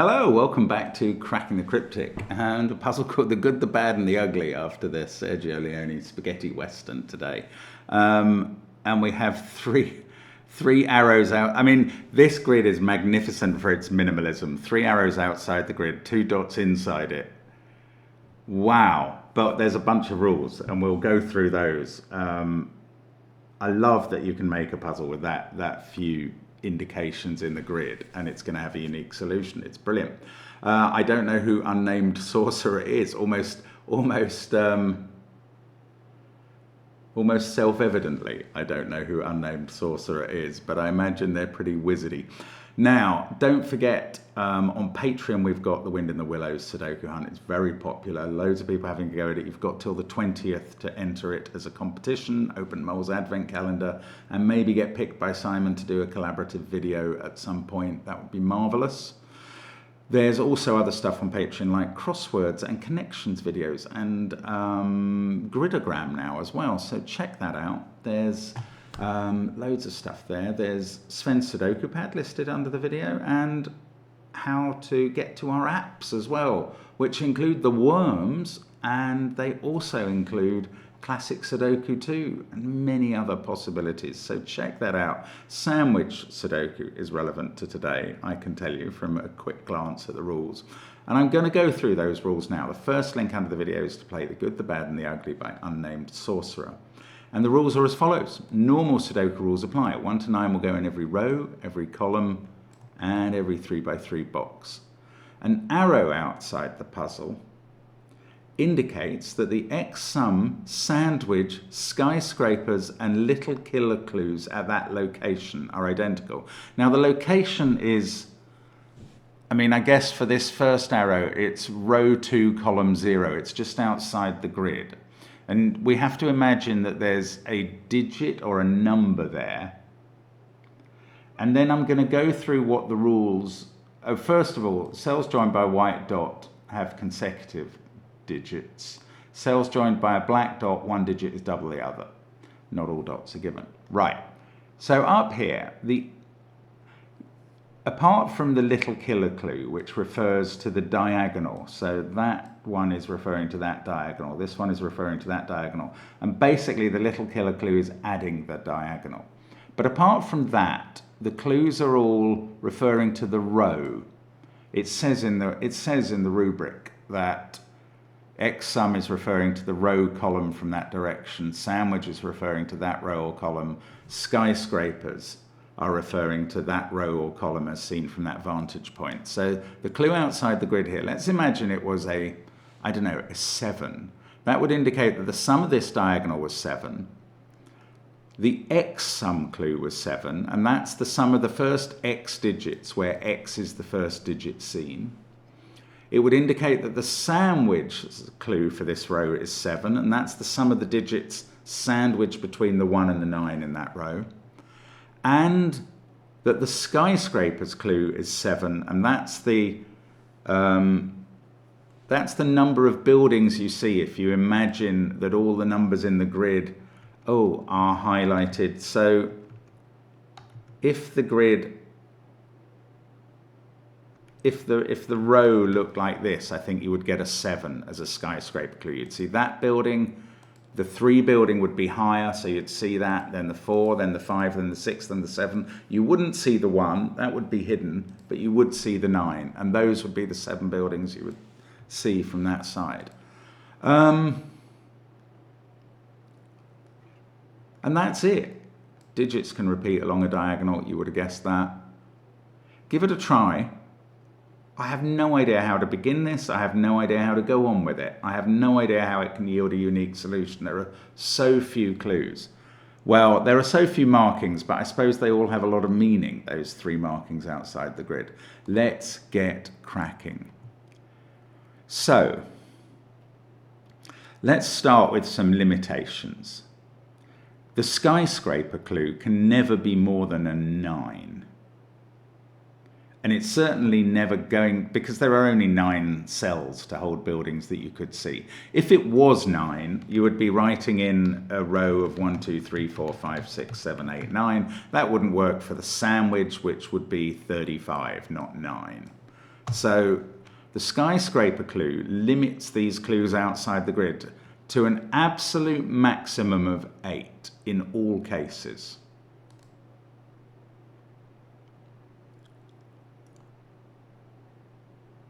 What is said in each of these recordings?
Hello, welcome back to Cracking the Cryptic and a puzzle called The Good, the Bad and the Ugly after the Sergio Leone spaghetti western today. And we have three arrows out. I mean, this grid is magnificent for its minimalism. 3 arrows outside the grid, 2 dots inside it. Wow, but there's a bunch of rules and we'll go through those. I love that you can make a puzzle with that few indications in the grid and it's going to have a unique solution. It's brilliant. I don't know who unnamed sorcerer is. Almost self-evidently, I don't know who unnamed sorcerer is, but I imagine they're pretty wizardy. Now, don't forget, on Patreon, we've got the Wind in the Willows Sudoku Hunt. It's very popular. Loads of people having a go at it. You've got till the 20th to enter it as a competition, open Mole's Advent Calendar, and maybe get picked by Simon to do a collaborative video at some point. That would be marvelous. There's also other stuff on Patreon like crosswords and connections videos and gridogram now as well. So check that out. There's loads of stuff there. There's Sven's Sudoku pad listed under the video and how to get to our apps as well, which include the worms and they also include Classic Sudoku 2 and many other possibilities. So check that out. Sandwich Sudoku is relevant to today, I can tell you from a quick glance at the rules. And I'm going to go through those rules now. The first link under the video is to play The Good, the Bad and the Ugly by Unnamed Sorcerer. And the rules are as follows. Normal Sudoku rules apply. 1 to 9 will go in every row, every column, and every 3x3 box. An arrow outside the puzzle indicates that the X sum, sandwich, skyscrapers, and little killer clues at that location are identical. Now the location is, I guess for this first arrow, it's row 2, column 0. It's just outside the grid. And we have to imagine that there's a digit or a number there. And then I'm going to go through what the rules... first of all, cells joined by a white dot have consecutive digits. Cells joined by a black dot, one digit is double the other. Not all dots are given. Right. So up here, apart from the little killer clue, which refers to the diagonal, so that one is referring to that diagonal, this one is referring to that diagonal, and basically the little killer clue is adding the diagonal. But apart from that, the clues are all referring to the row. It says in the rubric that X sum is referring to the row column from that direction, sandwich is referring to that row or column, skyscrapers are referring to that row or column as seen from that vantage point. So the clue outside the grid here, let's imagine it was a 7. That would indicate that the sum of this diagonal was 7. The X sum clue was 7, and that's the sum of the first X digits, where X is the first digit seen. It would indicate that the sandwich clue for this row is 7, and that's the sum of the digits sandwiched between the 1 and the 9 in that row. And that the skyscrapers clue is 7, and that's the number of buildings you see if you imagine that all the numbers in the grid are highlighted. So if the grid, if the row looked like this, I think you would get a 7 as a skyscraper clue. You'd see that building. The 3 building would be higher, so you'd see that, then the 4, then the 5, then the 6, then the 7. You wouldn't see the 1, that would be hidden, but you would see the 9, and those would be the 7 buildings you would see from that side. And that's it. Digits can repeat along a diagonal, you would have guessed that. Give it a try. I have no idea how to begin this. I have no idea how to go on with it. I have no idea how it can yield a unique solution. There are so few clues. Well, there are so few markings, but I suppose they all have a lot of meaning, those 3 markings outside the grid. Let's get cracking. So, let's start with some limitations. The skyscraper clue can never be more than a 9. And it's certainly never going, because there are only 9 cells to hold buildings that you could see. If it was 9, you would be writing in a row of 1, 2, 3, 4, 5, 6, 7, 8, 9. That wouldn't work for the sandwich, which would be 35, not 9. So the skyscraper clue limits these clues outside the grid to an absolute maximum of 8 in all cases.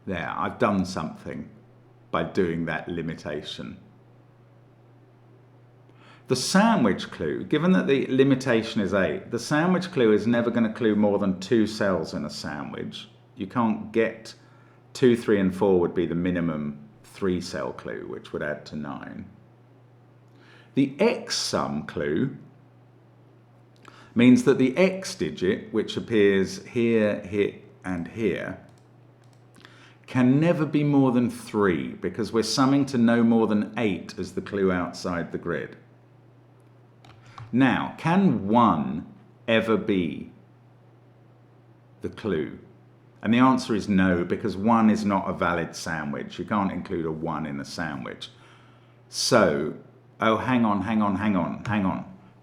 There, I've done something by doing that limitation. The sandwich clue, given that the limitation is 8, the sandwich clue is never going to clue more than 2 cells in a sandwich. You can't get 2, 3, and 4 would be the minimum 3-cell clue, which would add to 9. The X sum clue means that the X digit, which appears here, here, and here, can never be more than 3 because we're summing to no more than 8 as the clue outside the grid. Now, can 1 ever be the clue? And the answer is no, because 1 is not a valid sandwich. You can't include a 1 in a sandwich. So, oh, hang on.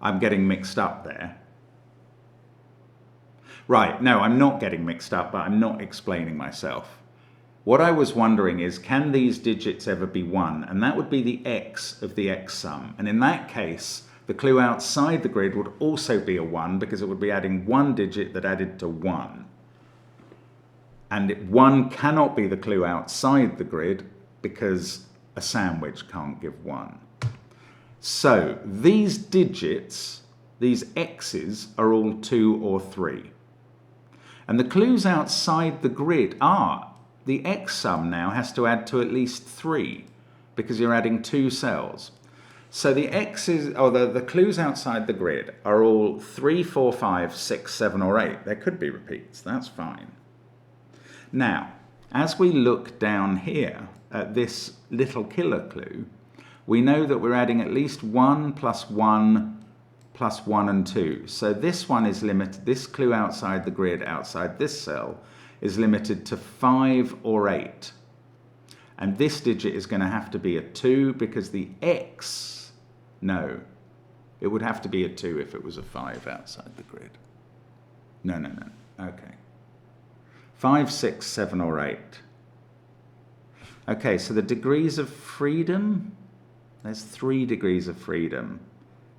I'm getting mixed up there. Right, no, I'm not getting mixed up, but I'm not explaining myself. What I was wondering is, can these digits ever be 1? And that would be the X of the X sum. And in that case, the clue outside the grid would also be a 1 because it would be adding 1 digit that added to 1. And 1 cannot be the clue outside the grid because a sandwich can't give 1. So these digits, these X's, are all 2 or 3. And the clues outside the grid are, the X sum now has to add to at least 3 because you're adding 2 cells. So the X's, or the clues outside the grid are all 3, 4, 5, 6, 7, or 8. There could be repeats, that's fine. Now, as we look down here at this little killer clue, we know that we're adding at least 1 plus 1 plus 1 and 2. So this one is limited, this clue outside the grid, outside this cell, is limited to 5 or 8. And this digit is going to have to be a 2 because the X, no, it would have to be a 2 if it was a 5 outside the grid. No, okay. 5, 6, 7, or 8. Okay, so the degrees of freedom, there's 3 degrees of freedom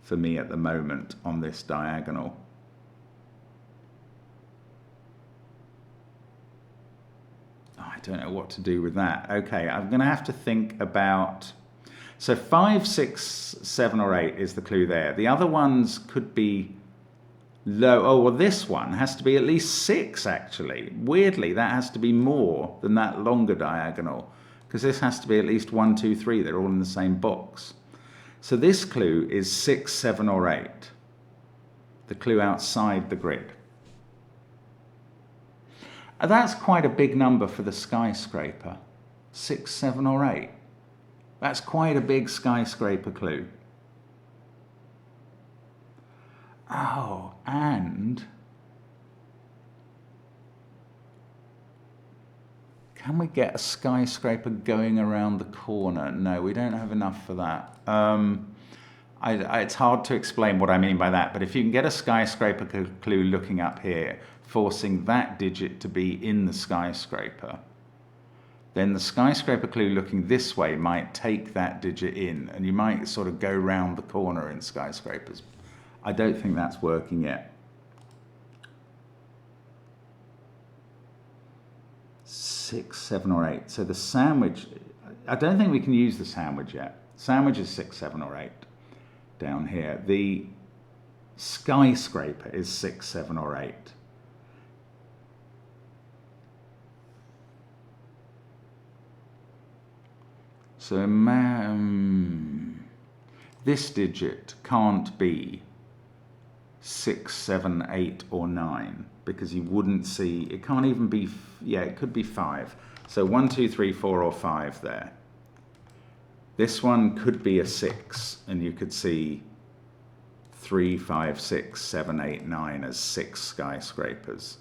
for me at the moment on this diagonal. I don't know what to do with that. Okay, I'm going to have to think about... So 5, 6, 7, or 8 is the clue there. The other ones could be low. Oh, well, this one has to be at least 6, actually. Weirdly, that has to be more than that longer diagonal, because this has to be at least 1, 2, 3. They're all in the same box. So this clue is 6, 7, or 8. The clue outside the grid. That's quite a big number for the skyscraper. 6, 7, or 8. That's quite a big skyscraper clue. Oh, and can we get a skyscraper going around the corner? No, we don't have enough for that. It's hard to explain what I mean by that, but if you can get a skyscraper clue looking up here, forcing that digit to be in the skyscraper, then the skyscraper clue looking this way might take that digit in, and you might sort of go round the corner in skyscrapers. I don't think that's working yet. 6, 7, or 8. So the sandwich, I don't think we can use the sandwich yet. Sandwich is 6, 7, or 8 down here. The skyscraper is 6, 7, or 8. So this digit can't be 6, 7, 8, or 9 because you wouldn't see, it can't even be, yeah, it could be 5. So 1, 2, 3, 4, or 5 there. This one could be a 6, and you could see 3, 5, 6, 7, 8, 9 as 6 skyscrapers.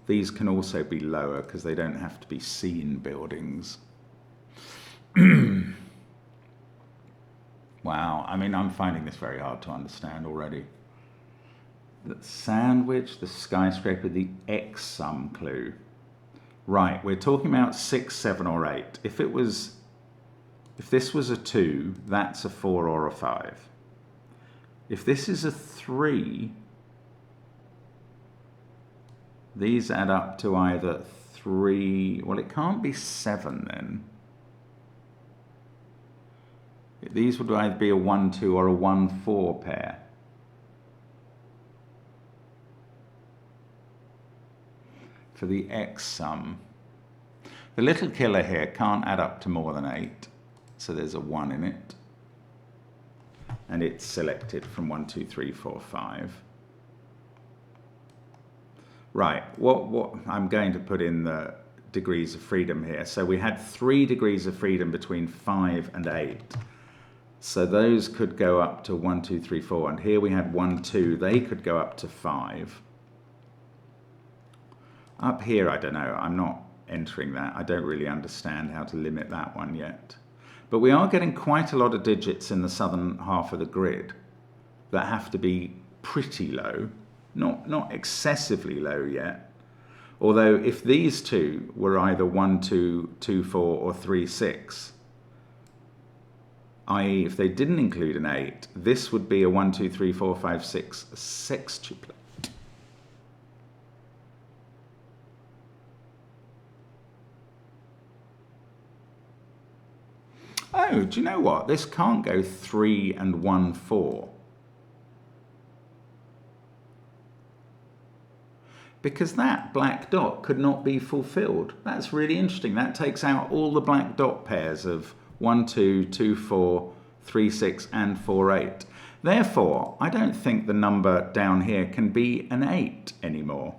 These can also be lower because they don't have to be seen buildings. 1, Wow, I mean, I'm finding this very hard to understand already. The sandwich, the skyscraper, the X sum clue. Right, we're talking about 6, 7, or 8. If this was a 2, that's a 4 or a 5. If this is a 3, these add up to either 3, well, it can't be 7 then. These would either be a 1, 2 or a 1, 4 pair. For the X sum. The little killer here can't add up to more than 8, so there's a 1 in it. And it's selected from 1, 2, 3, 4, 5. Right, what I'm going to put in the degrees of freedom here. So we had 3 degrees of freedom between 5 and 8. So those could go up to 1, 2, 3, 4. And here we had 1, 2. They could go up to 5. Up here, I don't know. I'm not entering that. I don't really understand how to limit that one yet. But we are getting quite a lot of digits in the southern half of the grid that have to be pretty low. Not excessively low yet. Although if these two were either 1, 2, 2, 4 or 3, 6, i.e. if they didn't include an 8, this would be a 1, 2, 3, 4, 5, 6 sextuplet. Oh, do you know what? This can't go 3 and 1, 4. Because that black dot could not be fulfilled. That's really interesting. That takes out all the black dot pairs of 1, 2, 2, 4, 3, 6, and 4, 8. Therefore, I don't think the number down here can be an 8 anymore.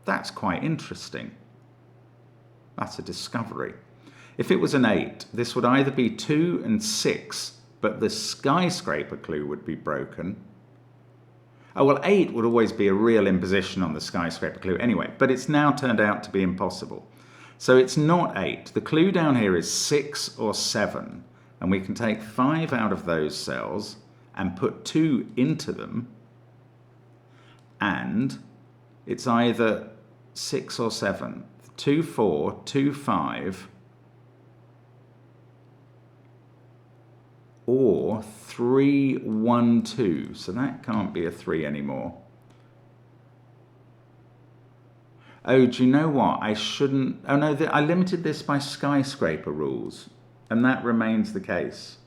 That's quite interesting. That's a discovery. If it was an 8, this would either be 2 and 6, but the skyscraper clue would be broken. Oh, well, 8 would always be a real imposition on the skyscraper clue anyway, but it's now turned out to be impossible. So it's not 8. The clue down here is 6 or 7, and we can take 5 out of those cells and put 2 into them, and it's either 6 or 7. 2, 4, 2, 5, or 3, 1, 2. So that can't be a 3 anymore. Oh, do you know what? I shouldn't... Oh, no, I limited this by skyscraper rules, and that remains the case.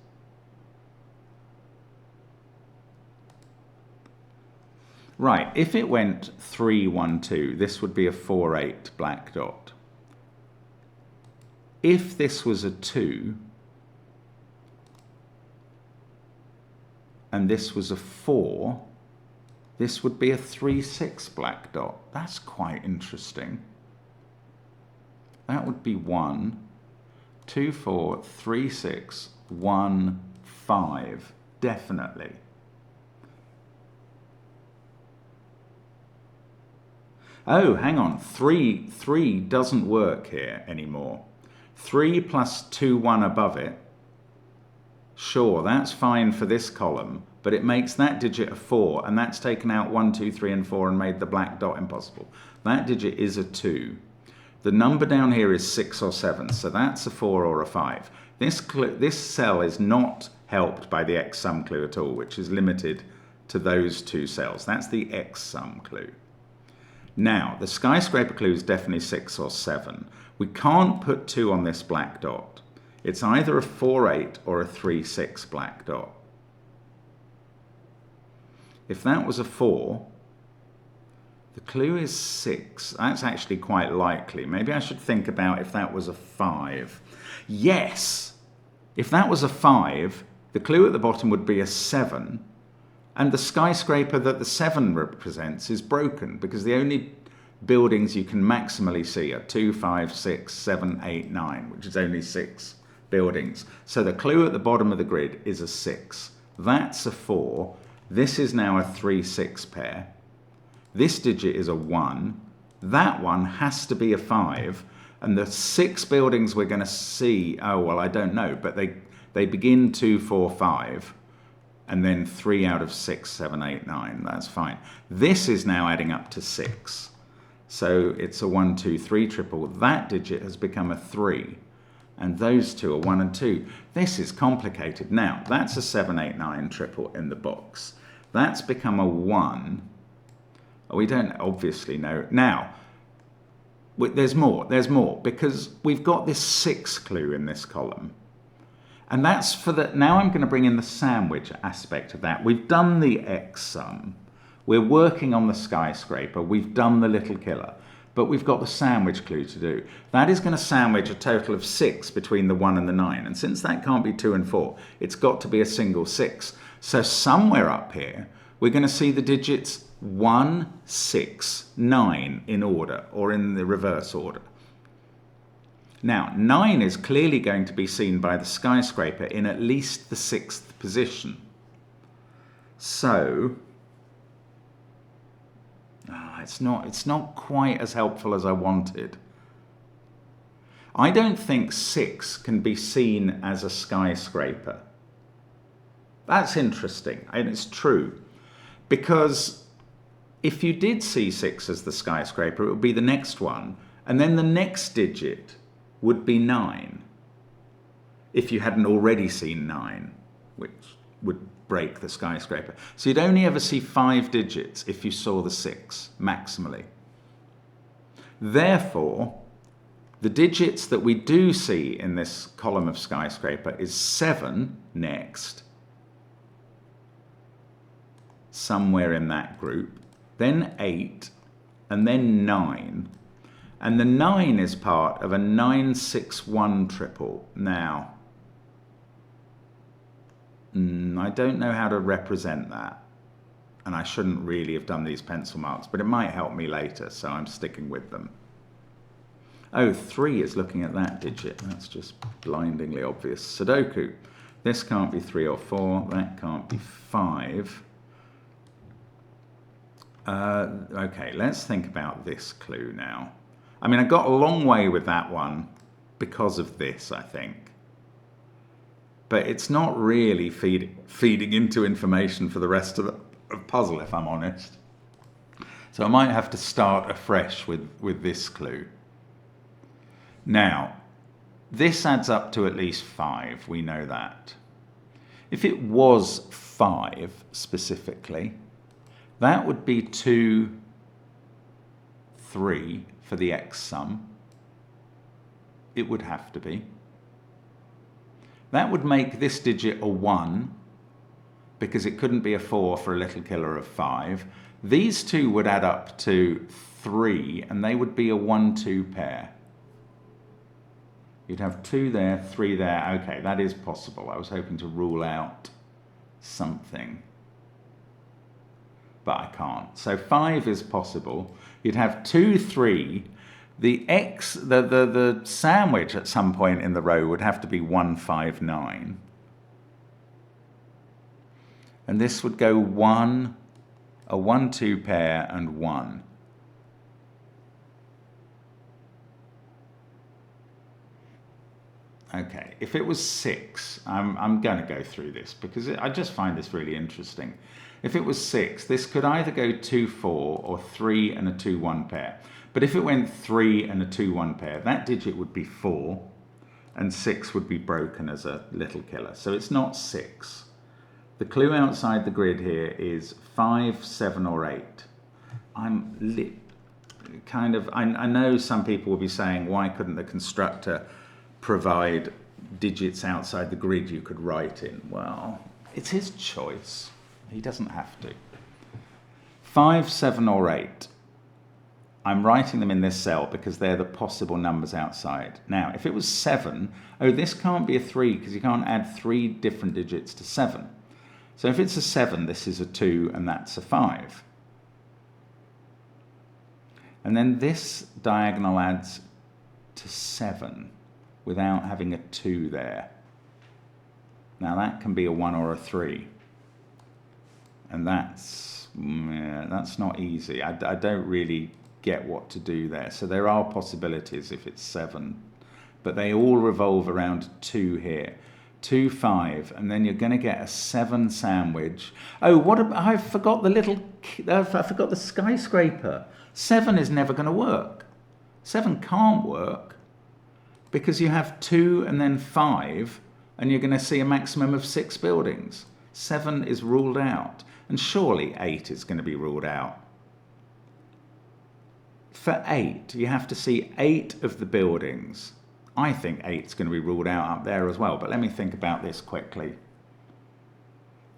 Right, if it went 3, 1, 2, this would be a 4, 8 black dot. If this was a 2... and this was a 4, this would be a 3, 6 black dot. That's quite interesting. That would be 1, 2, 4, 3, 6, 1, 5, definitely. Oh, hang on, 3 doesn't work here anymore. 3 plus 2, 1 above it. Sure, that's fine for this column, but it makes that digit a 4, and that's taken out 1, 2, 3, and 4 and made the black dot impossible. That digit is a 2. The number down here is 6 or 7, so that's a 4 or a 5. This cell is not helped by the X sum clue at all, which is limited to those 2 cells. That's the X sum clue. Now, the skyscraper clue is definitely 6 or 7. We can't put 2 on this black dot. It's either a 4, 8 or a 3, 6 black dot. If that was a 4, the clue is 6. That's actually quite likely. Maybe I should think about if that was a 5. Yes! If that was a 5, the clue at the bottom would be a 7, and the skyscraper that the 7 represents is broken, because the only buildings you can maximally see are 2, 5, 6, 7, 8, 9, which is only 6 buildings. So the clue at the bottom of the grid is a 6. That's a 4. This is now a 3, 6 pair. This digit is a 1. That one has to be a 5. And the 6 buildings we're going to see, oh, well, I don't know, but they begin 2, 4, 5. and then 3 out of 6, 7, 8, 9. That's fine. This is now adding up to 6. So it's a 1, 2, 3 triple. That digit has become a 3. And those two are 1 and 2. This is complicated. Now, that's a 7, 8, 9 triple in the box. That's become a 1. We don't obviously know. Now, there's more, because we've got this 6 clue in this column. And that's for the, now I'm going to bring in the sandwich aspect of that. We've done the X sum. We're working on the skyscraper. We've done the little killer. But we've got the sandwich clue to do. That is going to sandwich a total of 6 between the 1 and the 9. And since that can't be 2 and 4, it's got to be a single 6. So somewhere up here, we're going to see the digits 1, 6, 9 in order, or in the reverse order. Now, 9 is clearly going to be seen by the skyscraper in at least the 6th position. So, it's not quite as helpful as I wanted. I don't think 6 can be seen as a skyscraper. That's interesting, and it's true. Because if you did see 6 as the skyscraper, it would be the next one, and then the next digit would be 9, if you hadn't already seen 9, which would break the skyscraper. So you'd only ever see 5 digits if you saw the 6, maximally. Therefore, the digits that we do see in this column of skyscraper is 7 next, somewhere in that group, then 8, and then 9. And the 9 is part of a 961 triple. Now, I don't know how to represent that. And I shouldn't really have done these pencil marks, but it might help me later, so I'm sticking with them. Oh, 3 is looking at that digit. That's just blindingly obvious. Sudoku. This can't be 3 or 4. That can't be 5. Okay, let's think about this clue now. I mean, I got a long way with that one because of this, I think. But it's not really feeding into information for the rest of the puzzle, if I'm honest. So I might have to start afresh with this clue. Now, this adds up to at least 5, we know that. If it was 5 specifically, that would be 2, 3 for the X sum. It would have to be. That would make this digit a 1, because it couldn't be a 4 for a little killer of 5. These two would add up to 3, and they would be a 1-2 pair. You'd have 2 there, 3 there. Okay, that is possible. I was hoping to rule out something, but I can't. So 5 is possible. You'd have 2, 3. The sandwich at some point in the row would have to be 1, 5, 9. And this would go 1, a 1-2 pair, and 1. Okay, if it was 6, I'm going to go through this because I just find this really interesting. If it was 6, this could either go 2, 4 or 3 and a 2, 1 pair. But if it went 3 and a 2, 1 pair, that digit would be 4, and 6 would be broken as a little killer. So it's not 6. The clue outside the grid here is 5, 7, or 8. I know some people will be saying, why couldn't the constructor provide digits outside the grid you could write in? Well, it's his choice. He doesn't have to. 5, 7, or 8. I'm writing them in this cell because they're the possible numbers outside. Now, if it was 7, this can't be a 3 because you can't add 3 different digits to 7. So if it's a 7, this is a 2 and that's a 5. And then this diagonal adds to 7 without having a 2 there. Now that can be a 1 or a 3. And that's not easy. I don't really get what to do there. So there are possibilities if it's 7, but they all revolve around 2 here. 2, 5, and then you're going to get a 7 sandwich. Oh, I forgot I forgot the skyscraper. 7 is never going to work. 7 can't work because you have 2 and then 5, and you're going to see a maximum of 6 buildings. 7 is ruled out, and surely 8 is going to be ruled out. For 8, you have to see 8 of the buildings. I think 8 is going to be ruled out up there as well, but let me think about this quickly.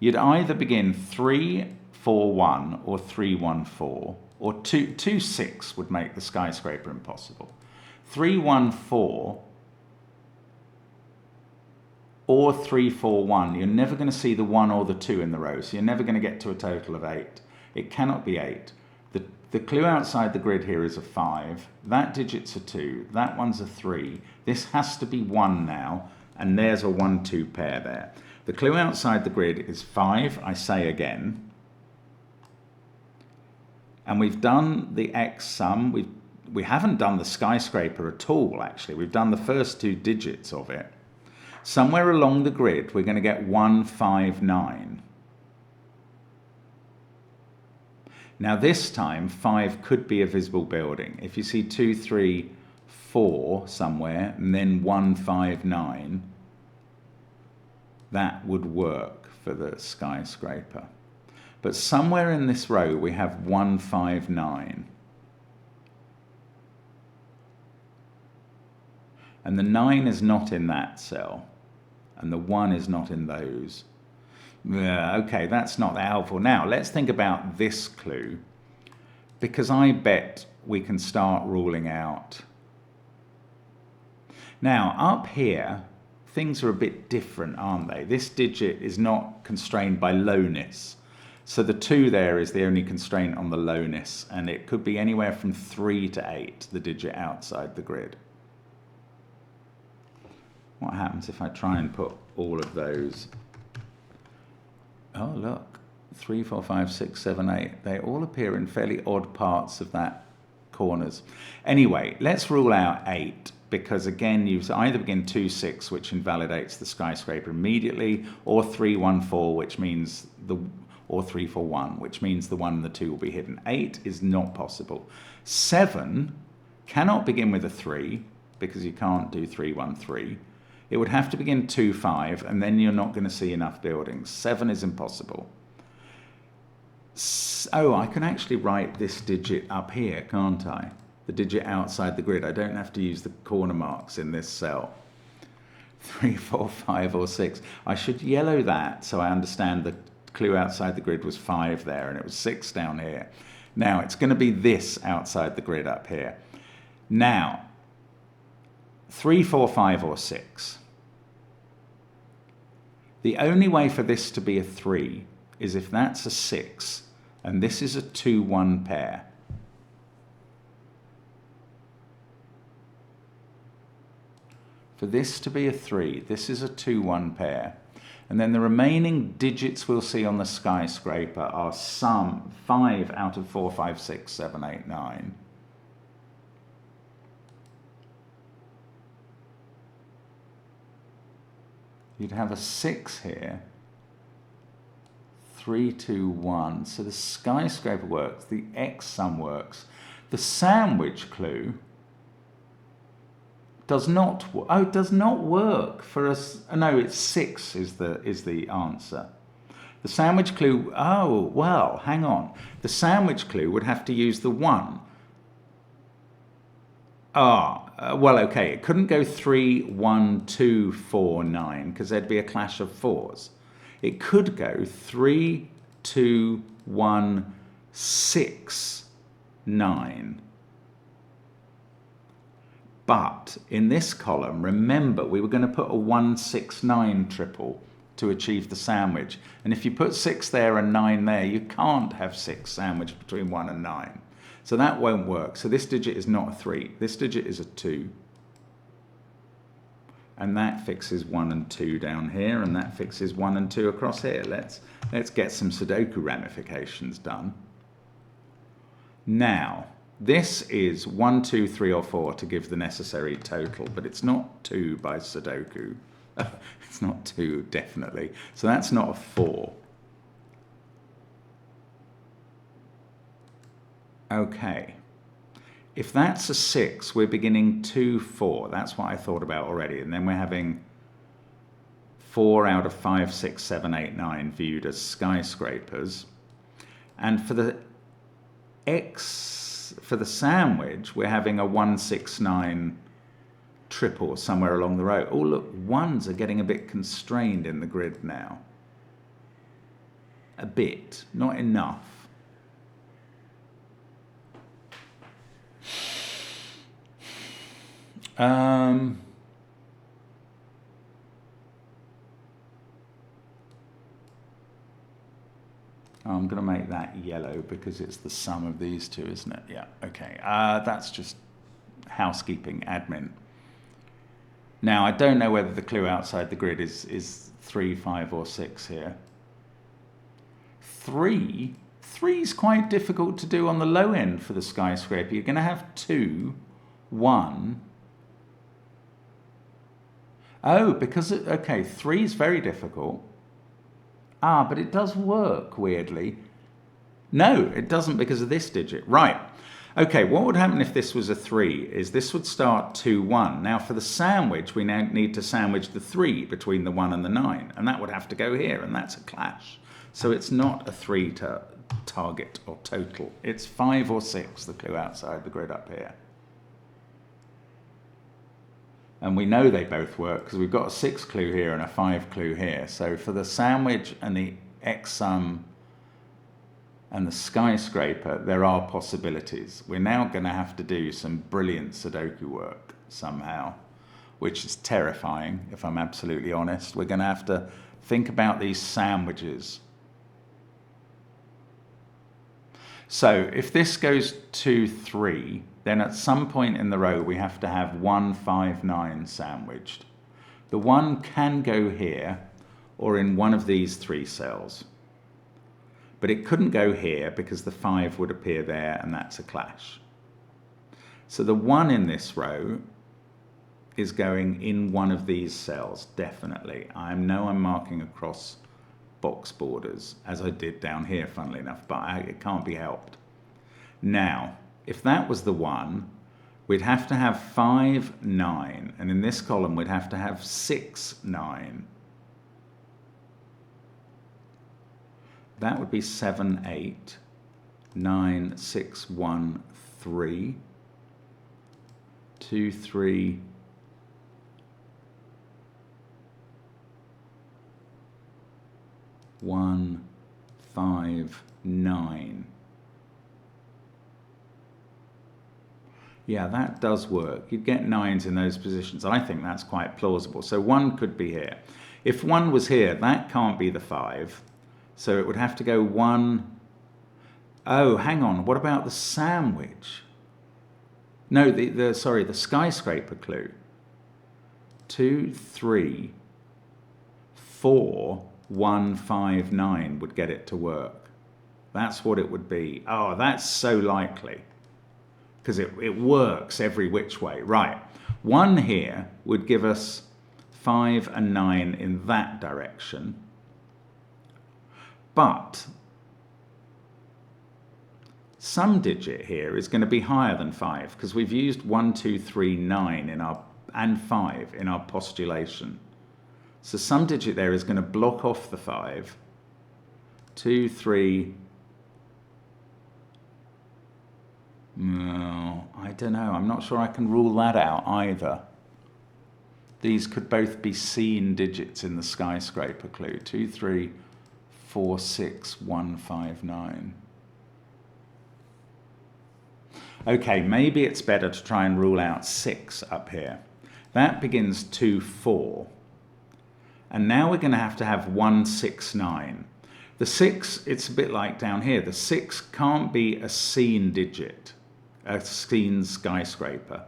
You'd either begin 3, 4, 1 or 3, 1, 4, or 2, 2, 6 would make the skyscraper impossible. 3, 1, 4 or 3, 4, 1. You're never going to see the 1 or the 2 in the row, so you're never going to get to a total of 8. It cannot be 8. The clue outside the grid here is a 5. That digit's a 2. That one's a 3. This has to be 1 now, and there's a 1, 2 pair there. The clue outside the grid is 5, I say again. And we've done the X sum. We haven't done the skyscraper at all, actually. We've done the first 2 digits of it. Somewhere along the grid, we're going to get 1, 5, 9. Now this time, 5 could be a visible building. If you see 2, 3, 4 somewhere, and then 1, 5, 9, that would work for the skyscraper. But somewhere in this row, we have 1, 5, 9. And the 9 is not in that cell, and the 1 is not in those. Okay, that's not that helpful. Now, let's think about this clue, because I bet we can start ruling out. Now, up here, things are a bit different, aren't they? This digit is not constrained by lowness. So the 2 there is the only constraint on the lowness, and it could be anywhere from 3 to 8, the digit outside the grid. What happens if I try and put all of those? Oh, look, 3, 4, 5, 6, 7, 8. They all appear in fairly odd parts of that corners. Anyway, let's rule out 8, because again, you either begin 2, 6, which invalidates the skyscraper immediately, or 3, 1, 4, which means or 3, 4, 1, which means the 1 and the 2 will be hidden. 8 is not possible. 7 cannot begin with a 3, because you can't do 3, 1, 3. It would have to begin 2, 5, and then you're not going to see enough buildings. 7 is impossible. Oh, I can actually write this digit up here, can't I? The digit outside the grid. I don't have to use the corner marks in this cell. 3, 4, 5, or 6. I should yellow that so I understand the clue outside the grid was 5 there, and it was 6 down here. Now, it's going to be this outside the grid up here. Now, 3, 4, 5, or 6. The only way for this to be a 3 is if that's a 6 and this is a 2, 1 pair. For this to be a 3, this is a 2, 1 pair. And then the remaining digits we'll see on the skyscraper are some 5 out of 4, 5, 6, 7, 8, 9. You'd have a 6 here, 3, 2, 1. So the skyscraper works, the X sum works. The sandwich clue does not work for us. No, it's 6 is the answer. The sandwich clue, oh, well, hang on. The sandwich clue would have to use the 1. Well, okay, it couldn't go 3, 1, 2, 4, 9, because there'd be a clash of 4s. It could go 3, 2, 1, 6, 9. But in this column, remember, we were going to put a 1, 6, 9 triple to achieve the sandwich. And if you put 6 there and 9 there, you can't have 6 sandwiched between 1 and 9. So that won't work. So this digit is not a 3. This digit is a 2. And that fixes 1 and 2 down here, and that fixes 1 and 2 across here. Let's get some Sudoku ramifications done. Now, this is 1, 2, 3, or 4 to give the necessary total, but it's not 2 by Sudoku. It's not 2, definitely. So that's not a 4. Okay. If that's a 6, we're beginning 2, 4. That's what I thought about already. And then we're having 4 out of 5, 6, 7, 8, 9 viewed as skyscrapers. And for the sandwich, we're having a 1, 6, 9 triple somewhere along the row. Oh, look, 1s are getting a bit constrained in the grid now. A bit, not enough. I'm going to make that yellow because it's the sum of these two, isn't it? Yeah, okay. That's just housekeeping, admin. Now, I don't know whether the clue outside the grid is 3, 5, or 6 here. 3 is quite difficult to do on the low end for the skyscraper. You're going to have 2, 1. Oh, because, okay, 3 is very difficult. Ah, but it does work, weirdly. No, it doesn't because of this digit. Right. Okay, what would happen if this was a 3 is this would start 2, 1. Now, for the sandwich, we now need to sandwich the 3 between the 1 and the 9, and that would have to go here, and that's a clash. So it's not a 3 target or total. It's 5 or 6, the clue outside the grid up here. And we know they both work because we've got a 6 clue here and a 5 clue here. So for the sandwich and the X sum and the skyscraper, there are possibilities. We're now going to have to do some brilliant Sudoku work somehow, which is terrifying, if I'm absolutely honest. We're going to have to think about these sandwiches. So if this goes 2, 3, then at some point in the row we have to have 1, 5, 9 sandwiched. The 1 can go here or in one of these 3 cells. But it couldn't go here because the 5 would appear there and that's a clash. So the 1 in this row is going in one of these cells, definitely. I know I'm marking across box borders, as I did down here, funnily enough, but it can't be helped. Now, if that was the 1, we'd have to have 5, 9, and in this column we'd have to have 6, 9. That would be 7, 8, 9, 6, 1, 3, 2, 3, 1, 5, 9. Yeah, that does work. You'd get 9s in those positions. I think that's quite plausible. So 1 could be here. If 1 was here, that can't be the 5. So it would have to go 1. Oh, hang on. What about the sandwich? No, the skyscraper clue. 2, 3, 4, 1, 5, 9 would get it to work. That's what it would be. Oh, that's so likely. Because it works every which way. Right. 1 here would give us 5 and 9 in that direction. But some digit here is going to be higher than 5 because we've used 1, 2, 3, 9 and 5 in our postulation. So some digit there is going to block off the 5. 2, 3. No, I don't know. I'm not sure I can rule that out either. These could both be seen digits in the skyscraper clue. 2, 3, 4, 6, 1, 5, 9. Okay, maybe it's better to try and rule out 6 up here. That begins 2, 4. And now we're going to have 1, 6, 9. The 6, it's a bit like down here. The 6 can't be a seen digit, a seen skyscraper,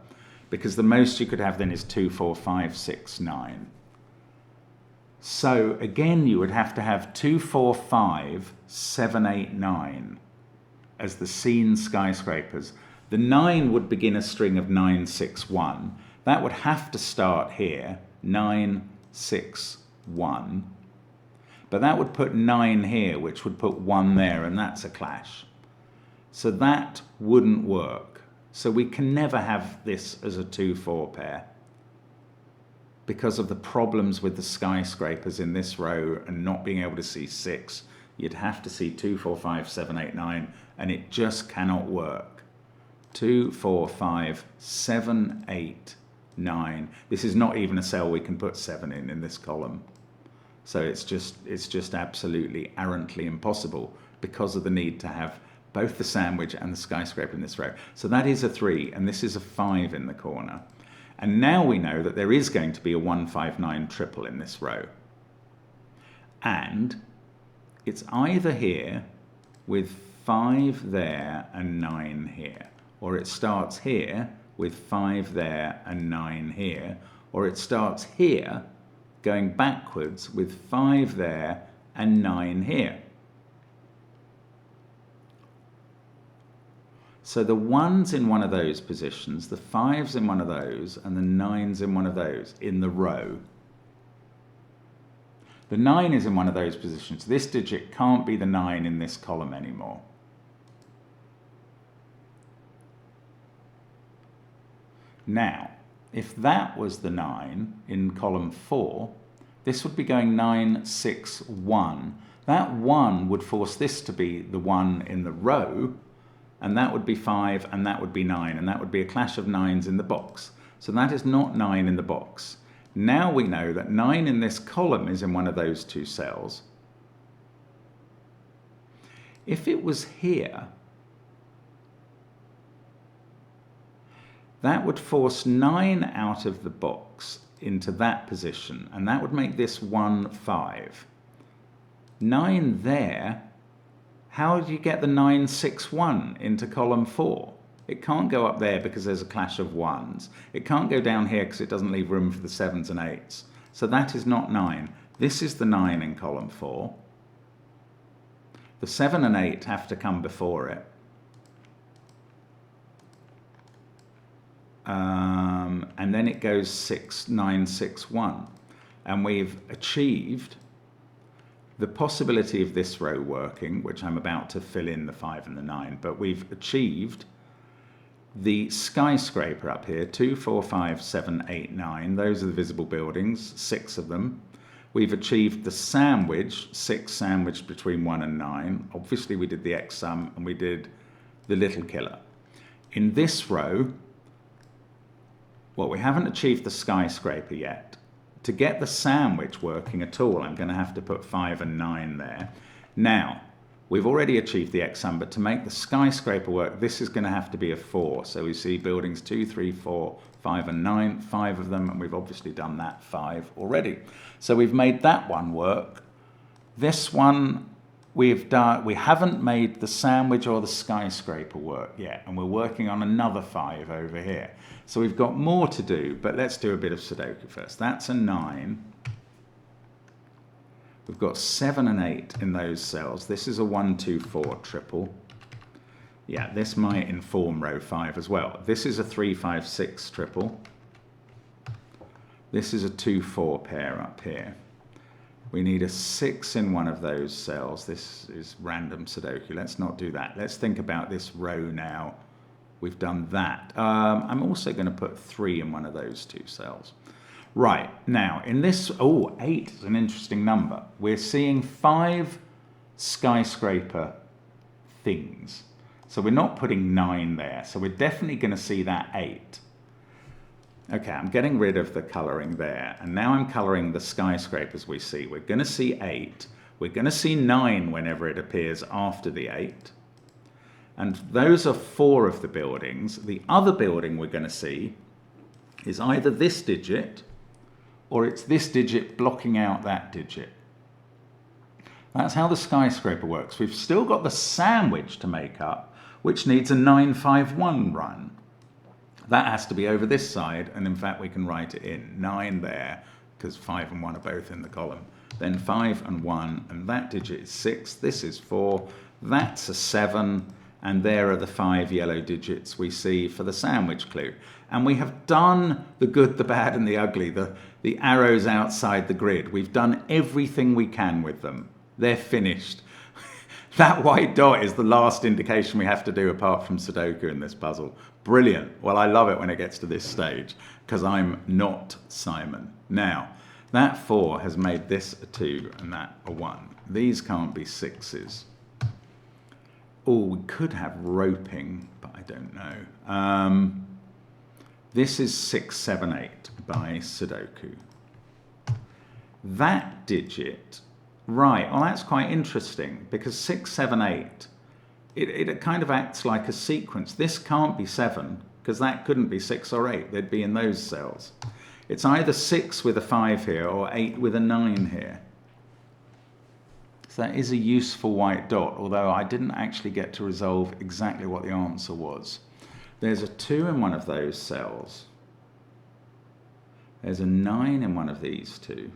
because the most you could have then is 2, 4, 5, 6, 9. So again, you would have to have 2, 4, 5, 7, 8, 9 as the seen skyscrapers. The 9 would begin a string of 9, 6, 1. That would have to start here, 9, 6, 1. But that would put 9 here, which would put 1 there, and that's a clash. So that wouldn't work. So we can never have this as a 2-4 pair because of the problems with the skyscrapers in this row and not being able to see 6. You'd have to see 2, 4, 5, 7, 8, 9, and it just cannot work. 2, 4, 5, 7, 8, 9. This is not even a cell we can put 7 in this column. So it's just absolutely arrantly impossible because of the need to have both the sandwich and the skyscraper in this row. So that is a 3, and this is a 5 in the corner. And now we know that there is going to be a 1, 5, 9 triple in this row. And it's either here with 5 there and 9 here, or it starts here with 5 there and 9 here, or it starts here going backwards with 5 there and 9 here. So the 1's in one of those positions, the 5's in one of those, and the 9's in one of those in the row. The 9 is in one of those positions. This digit can't be the 9 in this column anymore. Now, if that was the 9 in column 4, this would be going 9, 6, 1. That 1 would force this to be the 1 in the row, and that would be 5, and that would be 9, and that would be a clash of 9's in the box. So that is not 9 in the box. Now we know that 9 in this column is in one of those 2 cells. If it was here, that would force 9 out of the box into that position, and that would make this 1, 5. 9 there, how do you get the 9, 6, 1 into column 4? It can't go up there because there's a clash of 1's. It can't go down here because it doesn't leave room for the 7's and 8's. So that is not 9. This is the 9 in column 4. The 7 and 8 have to come before it. And then it goes 6, 9, 6, 1. And we've achieved the possibility of this row working, which I'm about to fill in the 5 and the 9, but we've achieved the skyscraper up here, 2, 4, 5, 7, 8, 9. Those are the visible buildings, 6 of them. We've achieved the sandwich, 6 sandwiched between 1 and 9. Obviously we did the X sum and we did the little killer. In this row, well, we haven't achieved the skyscraper yet. To get the sandwich working at all, I'm going to have to put 5 and 9 there. Now, we've already achieved the X sum, but to make the skyscraper work, this is going to have to be a 4. So we see buildings 2, 3, 4, 5 and 9, 5 of them, and we've obviously done that 5 already. So we've made that one work. This one we haven't made the sandwich or the skyscraper work yet, and we're working on another 5 over here. So we've got more to do, but let's do a bit of Sudoku first. That's a 9. We've got 7 and 8 in those cells. This is a 1, 2, 4 triple. Yeah, this might inform row 5 as well. This is a 3, 5, 6 triple. This is a 2, 4 pair up here. We need a 6 in one of those cells. This is random Sudoku. Let's not do that. Let's think about this row now. We've done that. I'm also going to put 3 in one of those 2 cells. Right, now in this, 8 is an interesting number. We're seeing 5 skyscraper things. So we're not putting 9 there. So we're definitely going to see that 8. Okay, I'm getting rid of the colouring there. And now I'm colouring the skyscrapers we see. We're going to see 8. We're going to see 9 whenever it appears after the 8. And those are 4 of the buildings. The other building we're going to see is either this digit or it's this digit blocking out that digit. That's how the skyscraper works. We've still got the sandwich to make up, which needs a 9, 5, 1 run. That has to be over this side, and in fact we can write it in. 9 there, because 5 and 1 are both in the column. Then 5 and 1, and that digit is 6. This is 4. That's a 7. And there are the 5 yellow digits we see for the sandwich clue. And we have done the good, the bad, and the ugly. The arrows outside the grid. We've done everything we can with them. They're finished. That white dot is the last indication we have to do apart from Sudoku in this puzzle. Brilliant. Well, I love it when it gets to this stage because I'm not Simon. Now, that 4 has made this a 2 and that a 1. These can't be 6s. Oh, we could have roping, but I don't know. This is 6, 7, 8 by Sudoku. That digit, right, well that's quite interesting because 6, 7, 8, it kind of acts like a sequence. This can't be 7 because that couldn't be 6 or 8. They'd be in those cells. It's either 6 with a 5 here or 8 with a 9 here. So that is a useful white dot, although I didn't actually get to resolve exactly what the answer was. There's a 2 in one of those cells. There's a 9 in one of these two.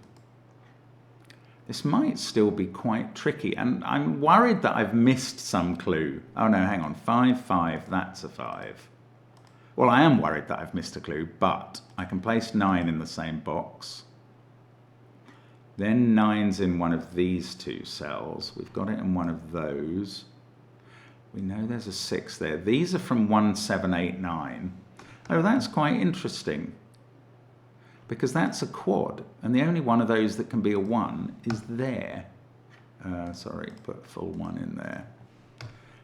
This might still be quite tricky, and I'm worried that I've missed some clue. Oh no, hang on, 5, 5, that's a 5. Well, I am worried that I've missed a clue, but I can place 9 in the same box. Then 9's in one of these two cells. We've got it in one of those. We know there's a 6 there. These are from 1, 7, 8, 9. Oh, that's quite interesting. Because that's a quad, and the only one of those that can be a 1 is there. Sorry, put a full 1 in there.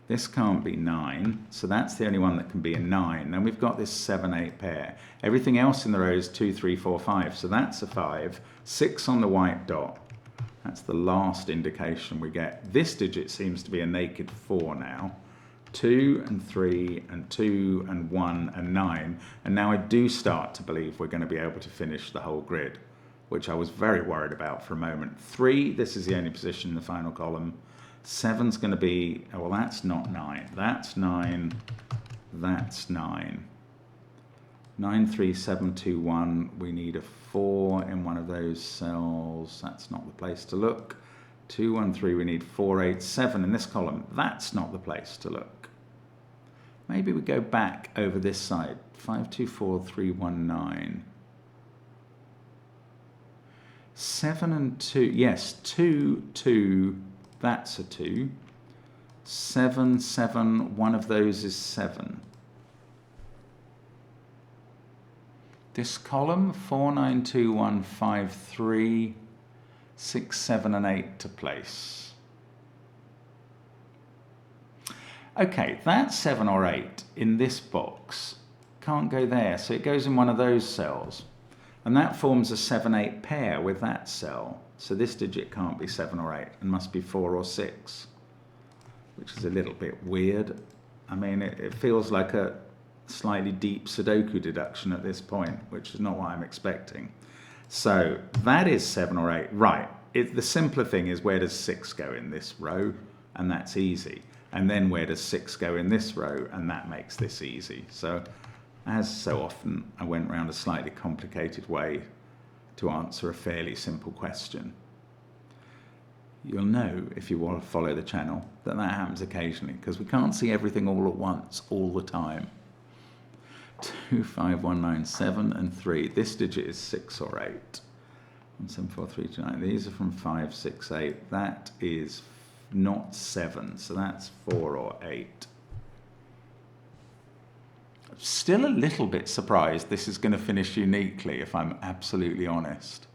This can't be 9, so that's the only one that can be a 9. Then we've got this 7, 8 pair. Everything else in the row is 2, 3, 4, 5, so that's a 5. 6 on the white dot. That's the last indication we get. This digit seems to be a naked 4 now. 2 and 3 and 2 and 1 and 9. And now I do start to believe we're going to be able to finish the whole grid, which I was very worried about for a moment. 3, this is the only position in the final column. 7's going to be, oh, well, that's not 9. That's 9. That's 9. 9, 3, 7, 2, 1. We need a 4 in one of those cells. That's not the place to look. 2, 1, 3. We need 4, 8, 7 in this column. That's not the place to look. Maybe we go back over this side. 5, 2, 4, 3, 1, 9. 7 and 2. Yes, 2, 2. That's a 2. 7, 7. One of those is 7. This column, 4, 9, 2, 1, 5, 3, 6, 7, and 8 to place. Okay, that 7 or 8 in this box can't go there, so it goes in one of those cells. And that forms a 7, 8 pair with that cell. So this digit can't be 7 or 8 and must be 4 or 6, which is a little bit weird. I mean, it feels like a slightly deep Sudoku deduction at this point, which is not what I'm expecting. So that is 7 or 8. Right. The simpler thing is, where does 6 go in this row? And that's easy. And then where does 6 go in this row? And that makes this easy. So as so often, I went round a slightly complicated way to answer a fairly simple question. You'll know, if you want to follow the channel, that that happens occasionally, because we can't see everything all at once, all the time. 2, 5, 1, 9, 7, and 3. This digit is 6 or 8. 1, 7, 4, 3, 2, 9. These are from 5, 6, 8. That is not 7, so that's 4 or 8. I'm still a little bit surprised this is going to finish uniquely, if I'm absolutely honest.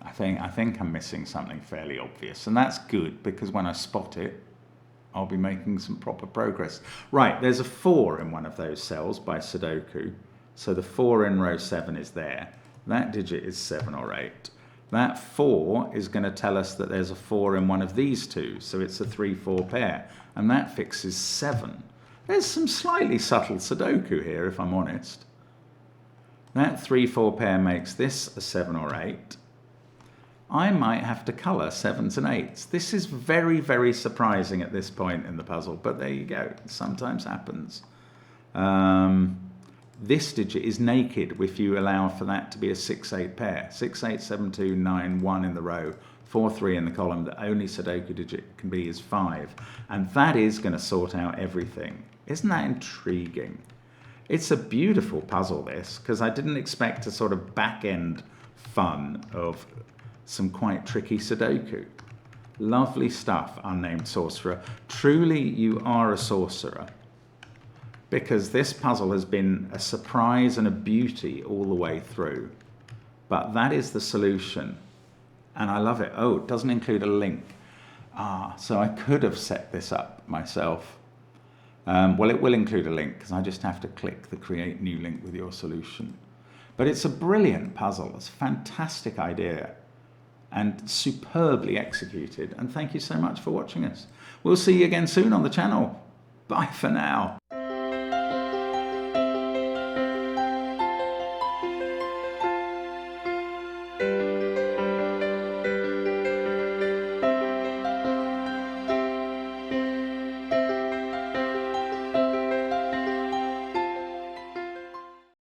I think I'm missing something fairly obvious, and that's good, because when I spot it, I'll be making some proper progress. Right, there's a 4 in one of those cells by Sudoku, so the 4 in row 7 is there. That digit is 7 or 8. That 4 is going to tell us that there's a 4 in one of these two, so it's a 3, 4 pair, and that fixes 7. There's some slightly subtle Sudoku here, if I'm honest. That 3, 4 pair makes this a 7 or 8. I might have to colour 7s and 8s. This is very, very surprising at this point in the puzzle, but there you go. It sometimes happens. This digit is naked if you allow for that to be a 6, 8 pair. 6, 8, 7, 2, 9, 1 in the row, 4, 3 in the column. The only Sudoku digit can be is 5. And that is going to sort out everything. Isn't that intriguing? It's a beautiful puzzle, this, because I didn't expect a sort of back-end fun of some quite tricky Sudoku. Lovely stuff, Unnamed Sorcerer. Truly, you are a sorcerer, because this puzzle has been a surprise and a beauty all the way through. But that is the solution, and I love it. Oh, it doesn't include a link. So I could have set this up myself. Well, it will include a link, because I just have to click the Create New Link with your solution. But it's a brilliant puzzle. It's a fantastic idea and superbly executed. And thank you so much for watching us. We'll see you again soon on the channel. Bye for now.